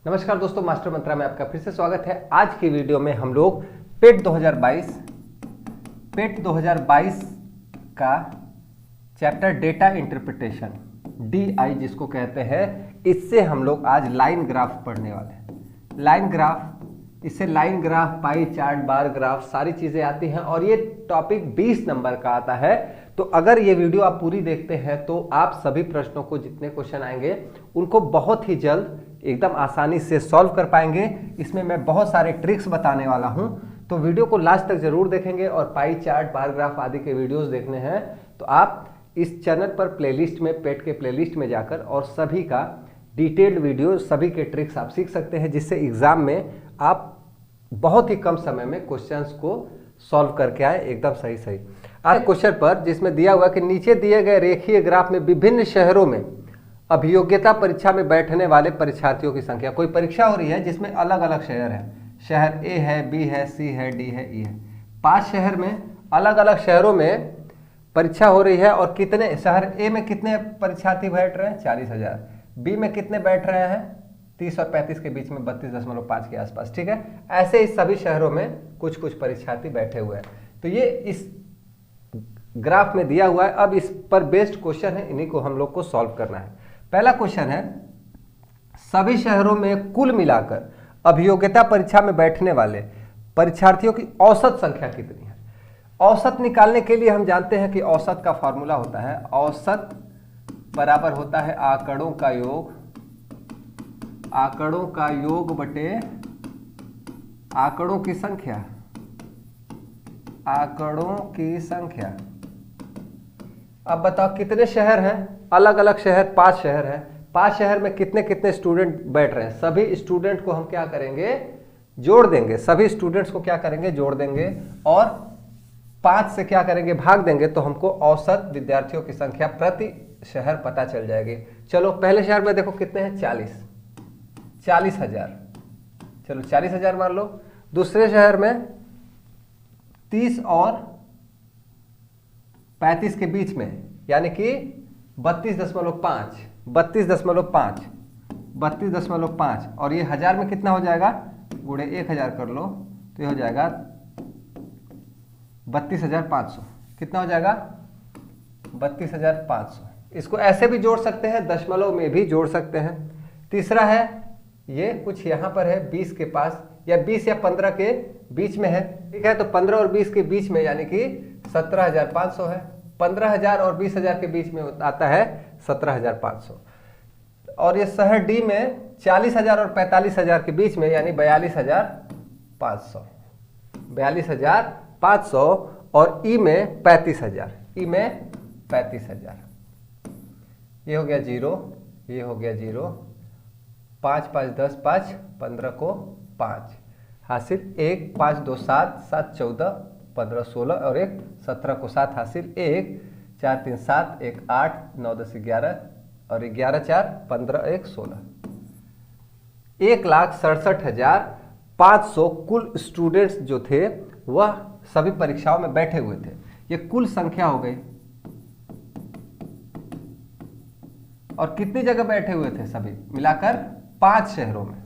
नमस्कार दोस्तों, मास्टर मंत्रा में आपका फिर से स्वागत है। आज की वीडियो में हम लोग पेट 2022 का चैप्टर डेटा इंटरप्रिटेशन DI जिसको कहते हैं, इससे हम लोग आज लाइन ग्राफ पढ़ने वाले हैं। लाइन ग्राफ, इससे line graph, pie chart, bar graph सारी चीजें आती हैं और ये टॉपिक 20 नंबर का आता है। तो अगर ये वीडियो आप पूरी देखते हैं तो आप सभी प्रश्नों को, जितने क्वेश्चन आएंगे उनको बहुत ही जल्द एकदम आसानी से सॉल्व कर पाएंगे। इसमें मैं बहुत सारे ट्रिक्स बताने वाला हूं, तो वीडियो को लास्ट तक जरूर देखेंगे। और पाई चार्ट, बार ग्राफ आदि के वीडियोस देखने हैं तो आप इस चैनल पर प्लेलिस्ट में, पेट के प्लेलिस्ट में जाकर और सभी का डिटेल्ड वीडियो, सभी के ट्रिक्स आप सीख सकते हैं, जिससे एग्जाम में आप बहुत ही कम समय में क्वेश्चंस को सॉल्व करके आए एकदम सही। आज क्वेश्चन पर जिसमें दिया हुआ कि नीचे दिए गए रेखीय ग्राफ में विभिन्न शहरों में अभियोग्यता परीक्षा में बैठने वाले परीक्षार्थियों की संख्या। कोई परीक्षा हो रही है जिसमें अलग अलग शहर है, शहर A है, B है, C है, D है, E है। 5 शहर में, अलग अलग शहरों में परीक्षा हो रही है और कितने शहर A में कितने परीक्षार्थी बैठ रहे हैं? 40,000। B में कितने बैठ रहे हैं? 30 और 35 के बीच में, 32.5 के आसपास। ठीक है, ऐसे ही सभी शहरों में कुछ कुछ परीक्षार्थी बैठे हुए हैं। तो ये इस ग्राफ में दिया हुआ है। अब इस पर बेस्ड क्वेश्चन है, इन्हीं को हम लोग को सॉल्व करना है। पहला क्वेश्चन है, सभी शहरों में कुल मिलाकर अभियोग्यता परीक्षा में बैठने वाले परीक्षार्थियों की औसत संख्या कितनी है? औसत निकालने के लिए हम जानते हैं कि औसत का फॉर्मूला होता है, औसत बराबर होता है आंकड़ों का योग बटे आंकड़ों की संख्या। अब बताओ कितने शहर हैं? अलग अलग शहर, 5 शहर हैं। 5 शहर में कितने कितने स्टूडेंट बैठ रहे हैं? सभी स्टूडेंट को हम क्या करेंगे? जोड़ देंगे। सभी स्टूडेंट्स को क्या करेंगे? जोड़ देंगे और 5 से क्या करेंगे? भाग देंगे, तो हमको औसत विद्यार्थियों की संख्या प्रति शहर पता चल जाएगी। चलो, पहले शहर में देखो कितने हैं? 40,000। चलो 40,000 मान लो। दूसरे शहर में 30 और 35 के बीच में, यानी कि 32.5 और ये 1000 में कितना हो जाएगा? गुणे 1000 कर लो तो ये हो जाएगा 32,500। कितना हो जाएगा? 32,500। इसको ऐसे भी जोड़ सकते हैं, दशमलव में भी जोड़ सकते हैं। तीसरा है, ये कुछ यहाँ पर है 20 के पास, या 20 या 15 के बीच में है। ठीक है, तो 15 और 20 के बीच में, यानी कि 17,500 है। 15,000 और 20,000 के बीच में आता है 17,500। और ये शहर डी में 40,000 और 45,000 के बीच में, यानी 42,500 और ई में 35,000। ये हो गया 0, ये हो गया 0। 5 5 10 5, 15 को 5 हासिल। 1 5 2 7 7 14 15 16 और 1 17 को 7 हासिल। 1 4 3 7 1 8 9 10 11 और 11 4 15 1 16। 1,67,500 कुल स्टूडेंट्स जो थे वह सभी परीक्षाओं में बैठे हुए थे। ये कुल संख्या हो गई। और कितनी जगह बैठे हुए थे? सभी मिलाकर 5 शहरों में।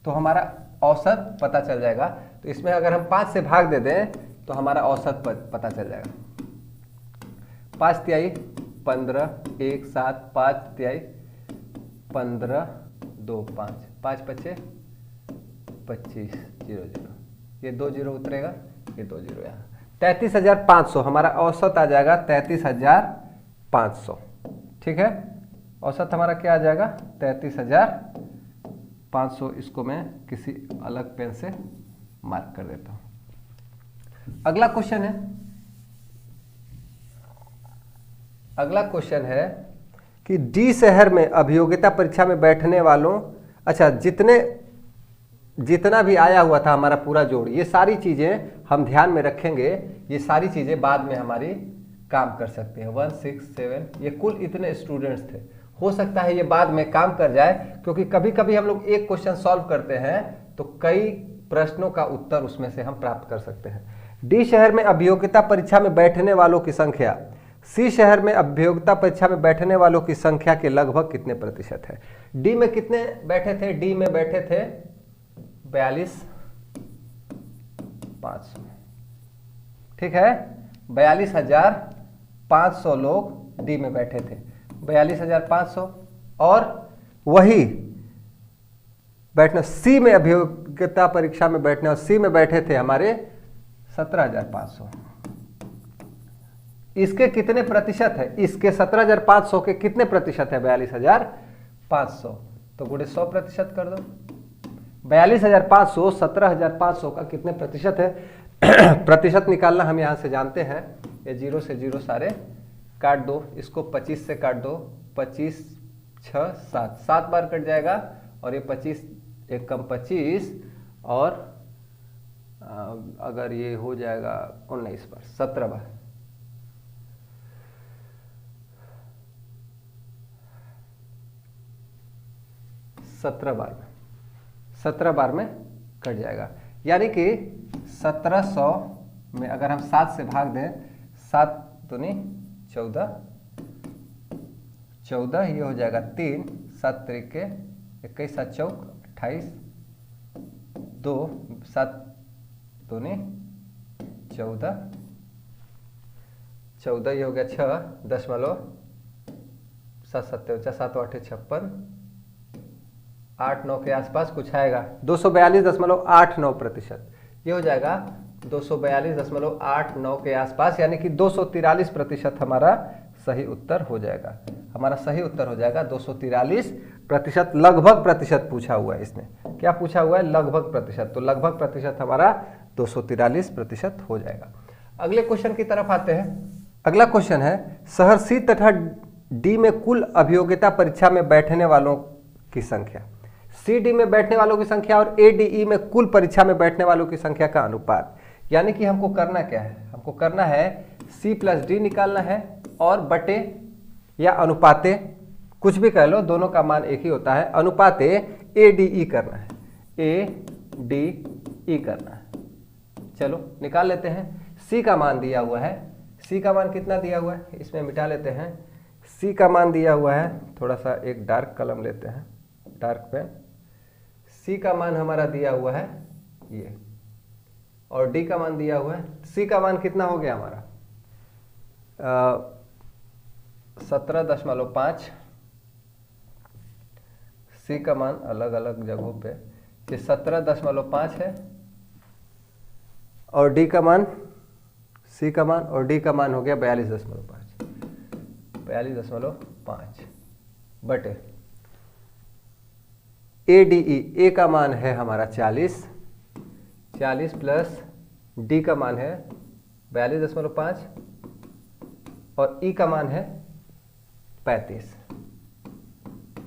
तो हमारा औसत पता चल जाएगा। तो इसमें अगर हम 5 से भाग दे दें तो हमारा औसत पता चल जाएगा। 5 तिहाई 15, 1 7 5 तिहाई 15 2 5 5 पच्चे 25 0 0। ये 2 0 उतरेगा, ये 2 0 यहाँ। 33,500 हमारा औसत आ जाएगा। 33,500। ठीक है, औसत हमारा क्या आ जाएगा? 33,500। इसको मैं किसी अलग पेन से मार्क कर देता हूं। अगला क्वेश्चन है कि डी शहर में अभियोग्यता परीक्षा में बैठने वालों, अच्छा, जितना भी आया हुआ था हमारा पूरा जोड़, ये सारी चीजें हम ध्यान में रखेंगे। ये सारी चीजें बाद में हमारी काम कर सकते हैं। 1 6 7, ये कुल इतने स्टूडेंट्स थे। हो सकता है ये बाद में काम कर जाए, क्योंकि कभी कभी हम लोग एक क्वेश्चन सॉल्व करते हैं तो कई प्रश्नों का उत्तर उसमें से हम प्राप्त कर सकते हैं। डी शहर में अभियोग्यता परीक्षा में बैठने वालों की संख्या सी शहर में अभियोग्यता परीक्षा में बैठने वालों की संख्या के लगभग कितने प्रतिशत है? डी में कितने बैठे थे? डी में बैठे थे 42,500। ठीक है, 42,500 लोग डी में बैठे थे, 42,500। और वही बैठने सी में अभियोग्यता परीक्षा में बैठने और सी में बैठे थे हमारे 17,500। इसके कितने प्रतिशत है? इसके 17,500 के कितने प्रतिशत है 42,500? तो गुणे 100% कर दो। 42,500 17,500 का कितने प्रतिशत है? प्रतिशत निकालना हम यहां से जानते हैं। ये 0 से 0 सारे काट दो, इसको 25 से काट दो, 25 6 7 7 बार कट जाएगा। और ये 25 एक कम 25 और अगर ये हो जाएगा 19 बार, 17 बार, 17 बार में कट जाएगा। यानी कि 1700 में अगर हम 7 से भाग दें, 7 दूनी 14, 14 ये हो जाएगा 3, 7 तरीके 21, 7 चौक 28, 2 7 दूनी 14, 14 ये हो गया 6.7 7 8 56, 8-9 के आसपास कुछ आएगा, 242.89%। ये हो जाएगा 242.89 के आसपास, यानी कि 243% हमारा सही उत्तर हो जाएगा। हमारा सही उत्तर हो जाएगा 243%। लगभग प्रतिशत पूछा हुआ है इसने। क्या पूछा हुआ है? लगभग प्रतिशत। तो लगभग प्रतिशत हमारा 243% हो जाएगा। अगले क्वेश्चन की तरफ आते हैं। अगला क्वेश्चन है, शहर सी तथा डी में कुल अभियोग्यता परीक्षा में बैठने वालों की संख्या। सी डी में बैठने वालों की संख्या और ए डी ई में कुल परीक्षा में बैठने वालों की संख्या का अनुपात। यानी कि हमको करना क्या है? हमको करना है सी प्लस डी निकालना है और बटे या अनुपाते, कुछ भी कह लो, दोनों का मान एक ही होता है। अनुपाते ए डी ई करना है, ए डी ई करना है। चलो निकाल लेते हैं। सी का मान दिया हुआ है, सी का मान कितना दिया हुआ है इसमें मिटा लेते हैं। सी का मान दिया हुआ है, थोड़ा सा एक डार्क कलम लेते हैं, डार्क पेन। सी का मान हमारा दिया हुआ है ये, और डी का मान दिया हुआ है। सी का मान कितना हो गया हमारा? 17.5। सी का मान अलग अलग जगहों पे ये 17.5 है, और डी का मान, सी का मान और डी का मान हो गया 42.5। 42.5 बटे ए डी ई। ए का मान है हमारा 40 प्लस डी का मान है 42.5 और ई का मान है 35।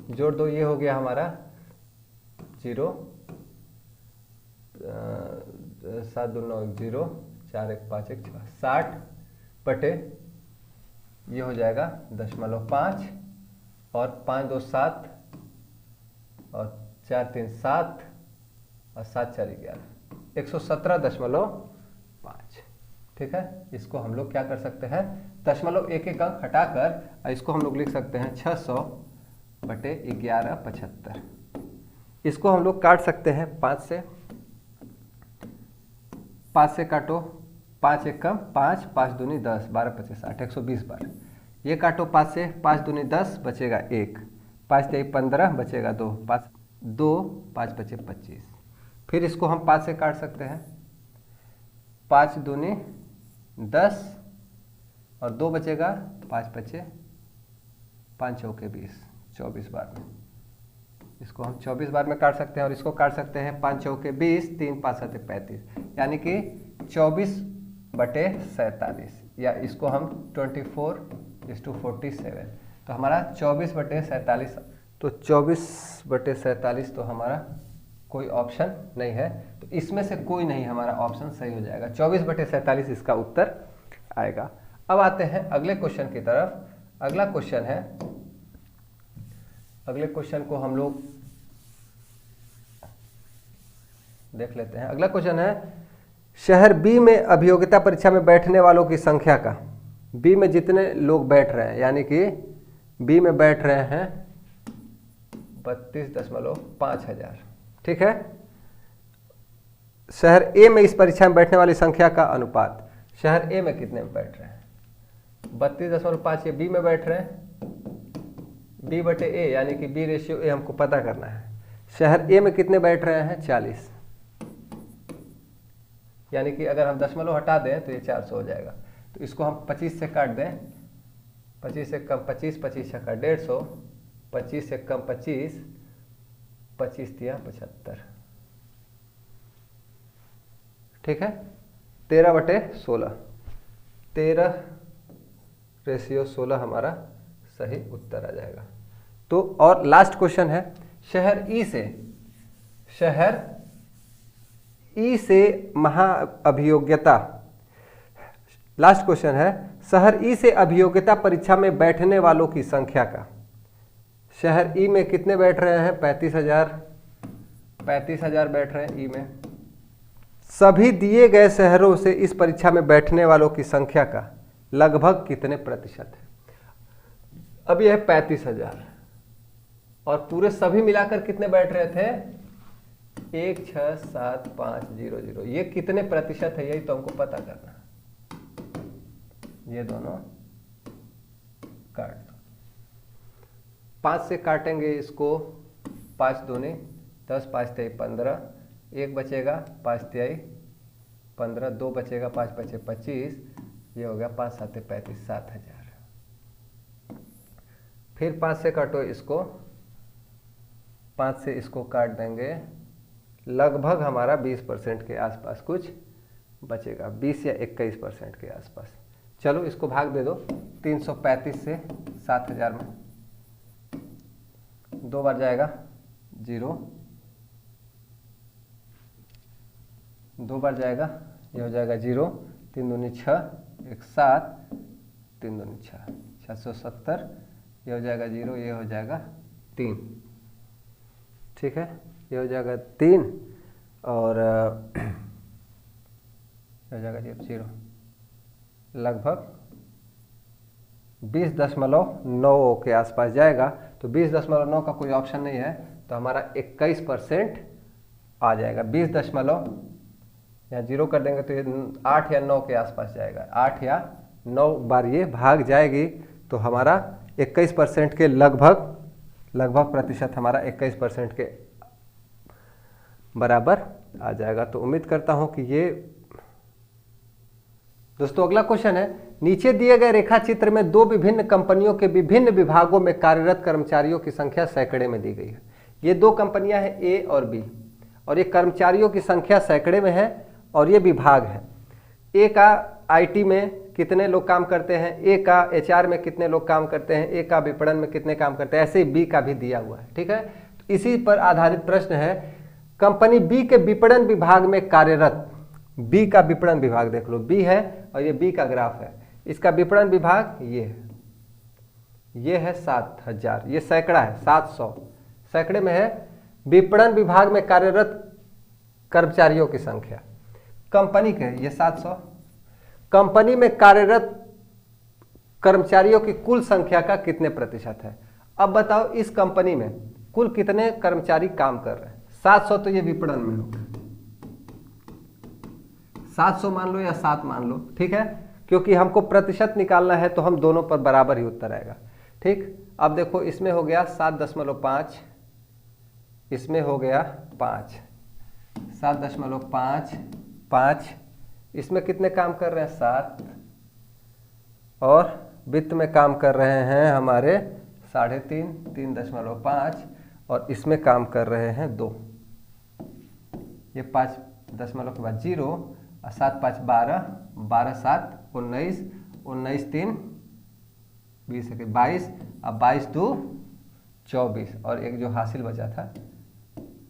जोड़ दो, ये हो गया हमारा 0, 7 2 9 1 0, 4 1 5 1 6, 60 बटे ये हो जाएगा 0.5 और 5 2 7 और 4 3 7 और 7 4 11, 117.5। ठीक है, इसको हम लोग क्या कर सकते हैं? दशमलव एक एक अंक हटाकर इसको हम लोग लिख सकते हैं 600 बटे 1175। इसको हम लोग काट सकते हैं 5 से। 5 से काटो, 5 एक कम 5, 5 दूनी 10, 12 25 60, 120 बार। ये काटो 5 से, 5 दूनी 10 बचेगा 1, 5 3 15 बचेगा 2, 5 2 5 बचे 25। फिर इसको हम 5 से काट सकते हैं, 5 दूनी 10 और 2 बचेगा, 5 बचे 5 चौके 20, 24 बार में। इसको हम 24 बार में काट सकते हैं और इसको काट सकते हैं 5 चौके 20, 3 5 7 35, यानी कि 24/47, या इसको हम 24:47। तो हमारा 24/47, तो 24/47 तो हमारा कोई ऑप्शन नहीं है, तो इसमें से कोई नहीं हमारा ऑप्शन सही हो जाएगा। 24/47 इसका उत्तर आएगा। अब आते हैं अगले क्वेश्चन की तरफ। अगला क्वेश्चन है, अगले क्वेश्चन को हम लोग देख लेते हैं। अगला क्वेश्चन है, शहर बी में अभियोगिता परीक्षा में बैठने वालों की संख्या का, बी में जितने लोग बैठ रहे हैं, यानी कि बी में बैठ रहे हैं 32.5 हजार। ठीक है। शहर ए में इस परीक्षा में बैठने वाली संख्या का अनुपात, शहर ए में कितने में बैठ रहे हैं? 32.5। ये बी में बैठ रहे हैं, बी बटे ए, यानी कि बी रेशियो ए हमको पता करना है। शहर ए में कितने बैठ रहे हैं? 40, यानी कि अगर हम दशमलव हटा दें तो ये 400 हो जाएगा। तो इसको हम 25 से काट दें, 25 से कम 25, 25 छक्का 150, 25 से कम 25, 25 तिया 75। ठीक है। 13/16, 13:16 हमारा सही उत्तर आ जाएगा। तो और लास्ट क्वेश्चन है, शहर ई से महाअभियोग्यता, लास्ट क्वेश्चन है, शहर ई से अभियोग्यता परीक्षा में बैठने वालों की संख्या का। शहर ई में कितने बैठ रहे हैं? 35,000 बैठ रहे हैं ई में। सभी दिए गए शहरों से इस परीक्षा में बैठने वालों की संख्या का लगभग कितने प्रतिशत है? अब यह है 35,000 और पूरे सभी मिलाकर कितने बैठ रहे थे? 1,6,7,5,0,0। ये कितने प्रतिशत है, यही तो हमको पता करना है। ये दोनों काट दो, 5 से काटेंगे इसको, 5 दूनी 10, 5 तिहाई 15, 1 बचेगा, 5 तिहाई 15, 2 बचेगा, 5 बचे 25, ये हो गया 5 7 35, 7,000। फिर 5 से काटो इसको, 5 से इसको काट देंगे, लगभग हमारा 20% के आसपास कुछ बचेगा, 20 या 21% के आसपास। चलो इसको भाग दे दो 335 से 7,000 में, 2 बार जाएगा 0, 2 बार जाएगा, ये हो जाएगा 0, 3 दूनी 6, 1 7, 3 दूनी 6, 670, ये हो जाएगा 0, ये हो जाएगा 3। ठीक है, ये हो जाएगा 3 और हो जाएगा 0, लगभग 20.9 के आसपास जाएगा। तो 20.9 का कोई ऑप्शन नहीं है, तो हमारा 21% आ जाएगा। 20 यहाँ 0 कर देंगे तो ये 8 या 9 के आसपास जाएगा, 8 या 9 बार ये भाग जाएगी, तो हमारा 21% के लगभग प्रतिशत हमारा 21% के बराबर आ जाएगा। तो उम्मीद करता हूं कि ये दोस्तों, अगला क्वेश्चन है, नीचे दिए गए रेखा चित्र में 2 विभिन्न कंपनियों के विभिन्न विभागों में कार्यरत कर्मचारियों की संख्या सैकड़े में दी गई है। ये 2 कंपनियां हैं ए और बी, और ये कर्मचारियों की संख्या सैकड़े में है और ये विभाग है। ए का आईटी में कितने लोग काम करते हैं, ए का एचआर में कितने लोग काम करते हैं, ए का विपणन में कितने काम करते हैं, ऐसे ही बी का भी दिया हुआ है। ठीक है, तो इसी पर आधारित प्रश्न है, कंपनी बी के विपणन विभाग में कार्यरत, बी का विपणन विभाग देख लो, बी है और ये बी का ग्राफ है, इसका विपणन विभाग ये है 7,000, ये सैकड़ा है, 700 सैकड़े में है। विपणन विभाग में कार्यरत कर्मचारियों की संख्या, कंपनी के ये 700, कंपनी में कार्यरत कर्मचारियों की कुल संख्या का कितने प्रतिशत है। अब बताओ इस कंपनी में कुल कितने कर्मचारी काम कर रहे हैं। 700 तो ये विपणन में होगा, 700 मान लो या 7 मान लो, ठीक है, क्योंकि हमको प्रतिशत निकालना है तो हम दोनों पर बराबर ही उत्तर आएगा। ठीक, अब देखो इसमें हो गया 7.5, इसमें हो गया 5, 7.5, इसमें कितने काम कर रहे हैं 7, और वित्त में काम कर रहे हैं हमारे 3.5, 3.5, और इसमें काम कर रहे हैं 2, ये 5 दशमलव के बाद 0 और 7 5 12, 12 7 19, 19 3 20 22, अब 22 2 24, और एक जो हासिल बचा था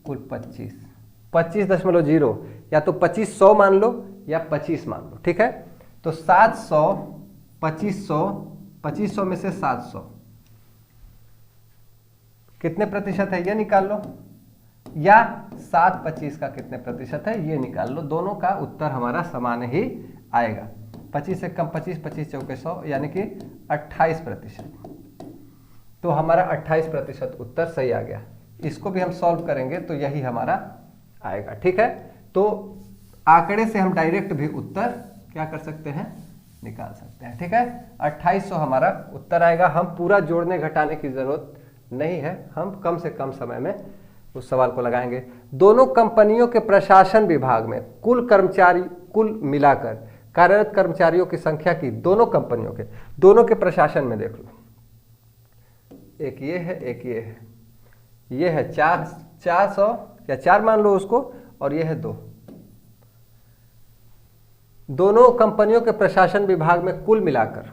कुल 25.0, या तो 2500 मान लो या 25 मान लो। ठीक है, तो 700, 2500 में से 700 कितने प्रतिशत है ये निकाल लो, या 7/25 का कितने प्रतिशत है ये निकाल लो। दोनों का उत्तर हमारा समान ही आएगा। 25 से कम 25, 25 चौके 100, यानी कि 28%। तो हमारा 28% उत्तर सही आ गया। इसको भी हम सॉल्व करेंगे तो यही हमारा आएगा। ठीक है, तो आंकड़े से हम डायरेक्ट भी उत्तर क्या कर सकते हैं, निकाल सकते हैं। ठीक है, 2800 हमारा उत्तर आएगा। हम पूरा जोड़ने घटाने की जरूरत नहीं है, हम कम से कम समय में उस सवाल को लगाएंगे। दोनों कंपनियों के प्रशासन विभाग में कुल मिलाकर कार्यरत कर्मचारियों की संख्या की, दोनों कंपनियों के, दोनों के प्रशासन में देख लो, एक ये है एक ये है 400 या 4 मान लो उसको, और ये है 2। दोनों कंपनियों के प्रशासन विभाग में कुल मिलाकर,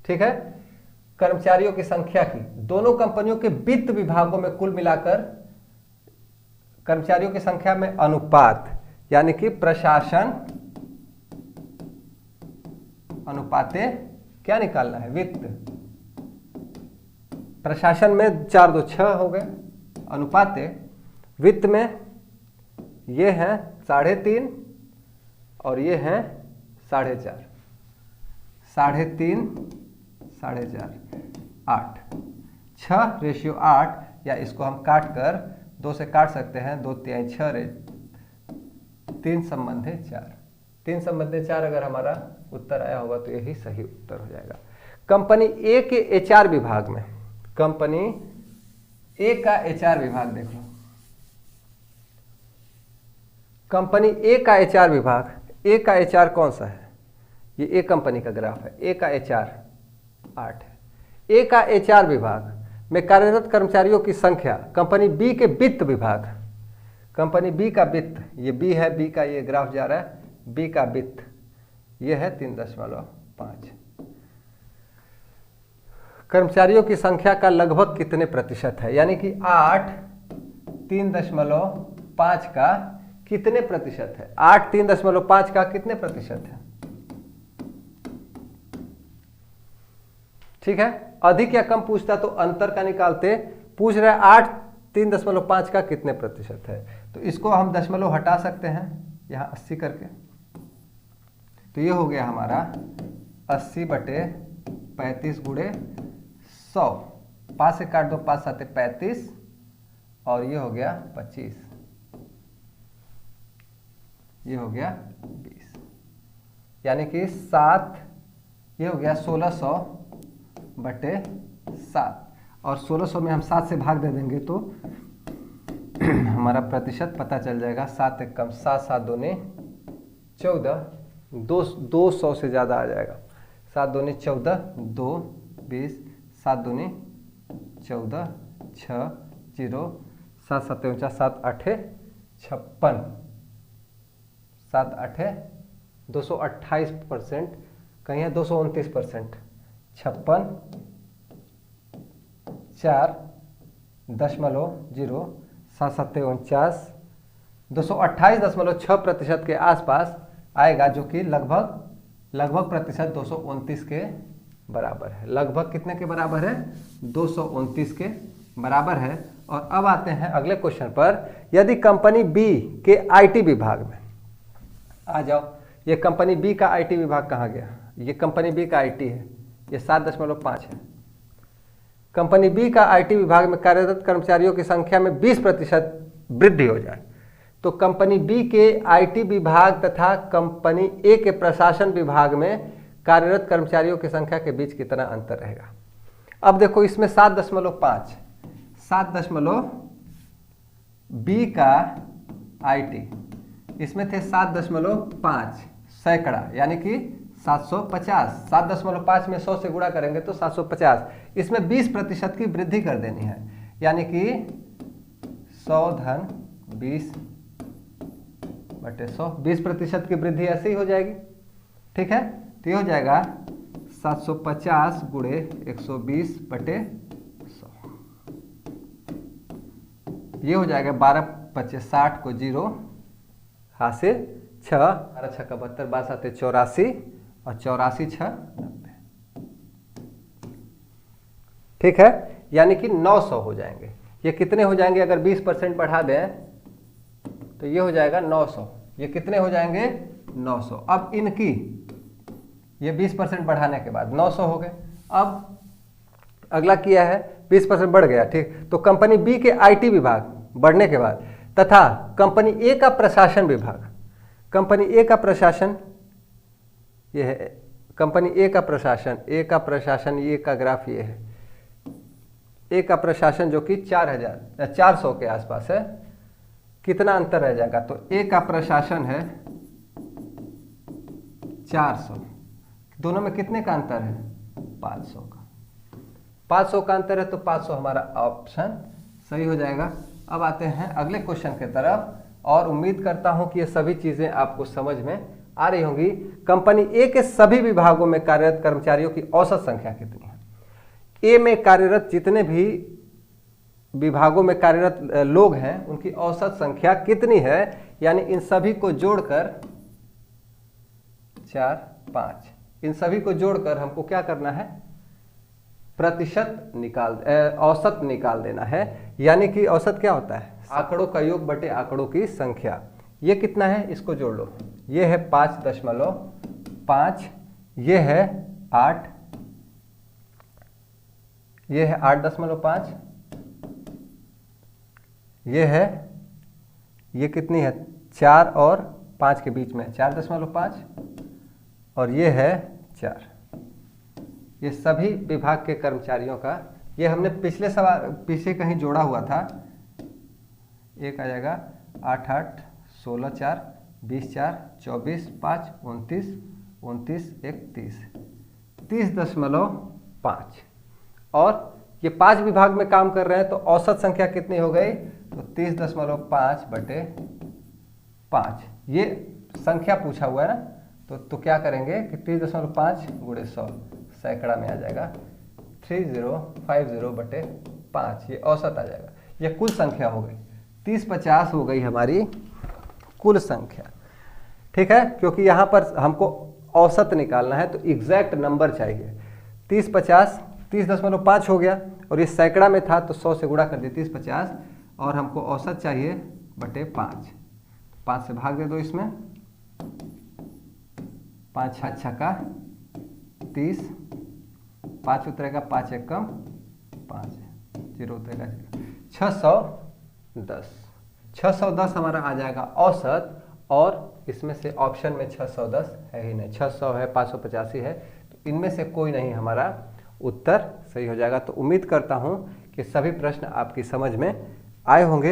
ठीक है, कर्मचारियों की संख्या की, दोनों कंपनियों के वित्त विभागों में कुल मिलाकर कर्मचारियों की संख्या में अनुपात, यानी कि प्रशासन अनुपाते क्या निकालना है, वित्त। प्रशासन में 4 2 6 हो गए, अनुपाते वित्त में ये है 3.5 और ये है 4.5, 3.5 4.5 8, 6:8, या इसको हम काट कर 2 से काट सकते हैं, 2 3 6 3 संबंधे 4, 3 संबंधे 4 अगर हमारा उत्तर आया होगा तो यही सही उत्तर हो जाएगा। कंपनी ए के एचआर विभाग में, कंपनी ए का एचआर विभाग देख लो, कंपनी ए का एचआर विभाग, ए का एचआर कौन सा है, ये ए कंपनी का ग्राफ है, ए का एचआर 8 है। ए का एचआर विभाग में कार्यरत कर्मचारियों की संख्या, कंपनी बी के वित्त विभाग, कंपनी बी का वित्त, ये बी है, बी का ये ग्राफ जा रहा है, बी का वित्त ये है 3.5, कर्मचारियों की संख्या का लगभग कितने प्रतिशत है, यानी कि 8 3.5 का कितने प्रतिशत है, 8 3.5 का कितने प्रतिशत है। ठीक है, अधिक या कम पूछता तो अंतर का निकालते, पूछ रहा है 8 3.5 का कितने प्रतिशत है, तो इसको हम दशमलव हटा सकते हैं यहाँ 80 करके, तो ये हो गया हमारा 80/35 गुणे 100, 5 से काट दो, 5 7 35, और ये हो गया 25, ये हो गया 20, यानी कि 7, ये हो गया 1600/7, और 1600 में हम 7 से भाग दे देंगे तो हमारा प्रतिशत पता चल जाएगा। 7 1 कम 7, 7 दूनी 14, 200 से ज़्यादा आ जाएगा, 7 दूनी 14, 2 20, 7 दूनी 14, 6 0, 7 7 49, 7 8 56, 7 8 228%, कहीं है 229%, 56 4.0, 7 7 49, 228.6% के आसपास आएगा, जो कि लगभग प्रतिशत 229 के बराबर है। लगभग कितने के बराबर है, 229 के बराबर है। और अब आते हैं अगले क्वेश्चन पर। यदि कंपनी बी के आईटी विभाग में, आ जाओ, ये कंपनी बी का आईटी विभाग कहाँ गया, ये कंपनी बी का आईटी है, ये 7.5 है। कंपनी बी का आईटी विभाग में कार्यरत कर्मचारियों की संख्या में 20% वृद्धि हो जाए तो कंपनी बी के आईटी विभाग तथा कंपनी ए के प्रशासन विभाग में कार्यरत कर्मचारियों की संख्या के बीच कितना अंतर रहेगा। अब देखो, इसमें 7.5, बी का आईटी, इसमें थे 7.5 सैकड़ा, यानी कि 750, 7.5 में 100 से गुणा करेंगे तो 750, इसमें 20% की वृद्धि कर देनी है, यानी कि 100 धन 20/100, 20% की वृद्धि ऐसे ही हो जाएगी। ठीक है, तो ये हो जाएगा 750 गुणे 120/100, ये हो जाएगा 12 25 60 को 0 हाथ से 6, 12 6 का 72, 12 7 84, और 84 6 90। ठीक है, यानी कि 900 हो जाएंगे। ये कितने हो जाएंगे अगर 20% बढ़ा दें तो ये हो जाएगा 900। ये कितने हो जाएंगे, 900। अब इनकी ये 20% बढ़ाने के बाद 900 हो गए। अब अगला किया है 20% बढ़ गया, ठीक। तो कंपनी बी के आईटी विभाग बढ़ने के बाद तथा कंपनी ए का प्रशासन विभाग, कंपनी ए का प्रशासन ये है, कंपनी ए का प्रशासन, ए का प्रशासन, ये का ग्राफ ये है, ए का प्रशासन जो कि 400 के आसपास है, कितना अंतर रह जाएगा? तो ए का प्रशासन है 400, दोनों में कितने का अंतर है? 500 का, 500 का अंतर है, तो 500 हमारा ऑप्शन सही हो जाएगा। अब आते हैं अगले क्वेश्चन की तरफ और उम्मीद करता हूं कि ये सभी चीजें आपको समझ में आ रही होंगी। कंपनी ए के सभी विभागों में कार्यरत कर्मचारियों की औसत संख्या कितनी है? ए में कार्यरत जितने भी विभागों में कार्यरत लोग हैं उनकी औसत संख्या कितनी है? यानी इन सभी को जोड़कर 4, 5, इन सभी को जोड़कर हमको क्या करना है? प्रतिशत औसत निकाल देना है। यानी कि औसत क्या होता है? आंकड़ों का योग बटे आंकड़ों की संख्या। ये कितना है? इसको जोड़ लो। ये है 5.5, ये है 8, ये है 8.5, ये कितनी है? 4 और 5 के बीच में 4.5 और ये है 4। ये सभी विभाग के कर्मचारियों का, ये हमने पिछले सवाल पीछे कहीं जोड़ा हुआ था। एक आ जाएगा 8, 8, 16, 4, 20, 4, 24, 5, 29, 29, 1, 30, 30.5 और ये 5 विभाग में काम कर रहे हैं, तो औसत संख्या कितनी हो गई? तो 30.5 बटे 5। ये संख्या पूछा हुआ है ना, तो क्या करेंगे कि 30.5 गुणे 100 सैकड़ा में आ जाएगा, 3050 बटे 5, ये औसत आ जाएगा। ये कुल संख्या हो गई, 30-50 हो गई हमारी कुल संख्या, ठीक है। क्योंकि यहाँ पर हमको औसत निकालना है तो एग्जैक्ट नंबर चाहिए। 30-50, 30.5 हो गया और ये सैकड़ा में था तो 100 से गुणा कर दिए 30-50 और हमको औसत चाहिए बटे 5। 5 से भाग दे दो इसमें, 5 6 का 30, 5 उतरेगा, 5 1 कम 5, 0 उतरेगा 0, 610 हमारा आ जाएगा औसत। और इसमें से ऑप्शन में 610 है ही नहीं, 600 है, 585 है, तो इनमें से कोई नहीं हमारा उत्तर सही हो जाएगा। तो उम्मीद करता हूं कि सभी प्रश्न आपकी समझ में आए होंगे।